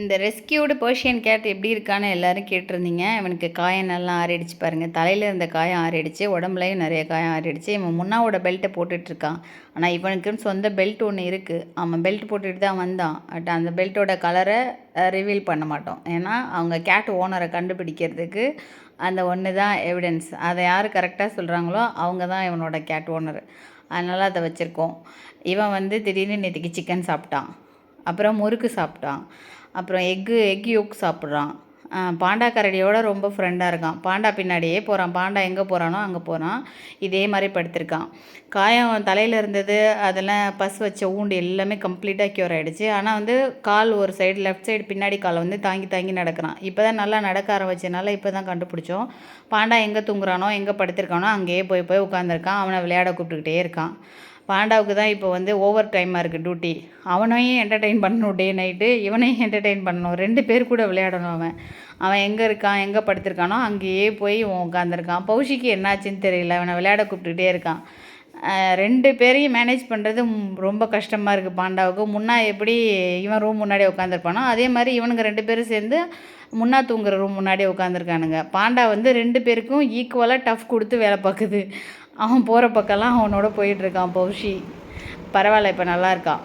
இந்த rescued Persian gate எப்படி இருக்கான்னு எல்லோரும் கேட்டிருந்தீங்க. இவனுக்கு காயம் நல்லா ஆறிடுச்சு பாருங்கள். தலையில் இருந்த காயம் ஆறிடுச்சு, உடம்புலையும் நிறைய காயம் ஆறிடுச்சு. இவன் முன்னாவோட பெல்ட்டை போட்டுட்ருக்கான். ஆனால் இவனுக்குன்னு சொந்த பெல்ட் ஒன்று இருக்குது. அவன் பெல்ட் போட்டுட்டு தான் வந்தான். பட் அந்த பெல்ட்டோட கலரை ரிவீல் பண்ண மாட்டோம். ஏன்னா அவங்க கேட் ஓனரை கண்டுபிடிக்கிறதுக்கு அந்த ஒன்று தான் எவிடன்ஸ். அதை யார் கரெக்டாக சொல்கிறாங்களோ அவங்க தான் இவனோட கேட் ஓனர். அதனால் அதை வச்சுருக்கோம். இவன் வந்து திடீர்னு நேற்றுக்கு சிக்கன் சாப்பிட்டான், அப்புறம் முறுக்கு சாப்பிட்டான், அப்புறம் எக் யோக் சாப்பிட்றான். பாண்டா கரடியோட ரொம்ப ஃப்ரெண்டாக இருக்கான். பாண்டா பின்னாடியே போகிறான். பாண்டா எங்கே போகிறானோ அங்கே போகிறான். இதே மாதிரி படுத்திருக்கான். காயம் தலையில் இருந்தது, அதெல்லாம் பஸ் வச்ச ஊண்டு எல்லாமே கம்ப்ளீட்டாக க்யூர் ஆகிடுச்சு. ஆனால் வந்து கால் ஒரு சைடு, லெஃப்ட் சைடு பின்னாடி காலை வந்து தாங்கி தாங்கி நடக்கிறான். இப்போ தான் நல்லா நடக்க ஆரம்பிச்சனால இப்போ தான் கண்டுபிடிச்சோம். பாண்டா எங்கே தூங்குறானோ எங்கே படுத்திருக்கானோ அங்கேயே போய் போய் உட்காந்துருக்கான். அவனை விளையாட கூப்பிட்டுக்கிட்டே இருக்கான். பாண்டாவுக்கு தான் இப்போ வந்து ஓவர் டைமாக இருக்குது டியூட்டி. அவனையும் என்டர்டெயின் பண்ணணும், டே நைட்டு இவனையும் என்டர்டெயின் பண்ணணும். 2 பேர் கூட விளையாடணும். அவன் எங்கே இருக்கான், எங்கே படுத்திருக்கானோ அங்கேயே போய் உட்காந்துருக்கான். பௌஷிக்கு என்னாச்சுன்னு தெரியல, அவனை விளையாட கூப்பிட்டுக்கிட்டே இருக்கான். 2 பேரையும் மேனேஜ் பண்ணுறது ரொம்ப கஷ்டமாக இருக்குது பாண்டாவுக்கு. முன்னா எப்படி இவன் ரூம் முன்னாடி உட்காந்துருப்பானோ அதே மாதிரி இவனுங்க 2 பேரும் சேர்ந்து முன்னா தூங்குற ரூம் முன்னாடி உட்காந்துருக்கானுங்க. பாண்டா வந்து 2 பேருக்கும் ஈக்குவலாக டஃப் கொடுத்து வேலை பார்க்குது. அவன் போகிற பக்கம்லாம் அவனோட போயிட்டுருக்கான் பௌஷி. பரவாயில்ல, இப்போ நல்லா இருக்கான்.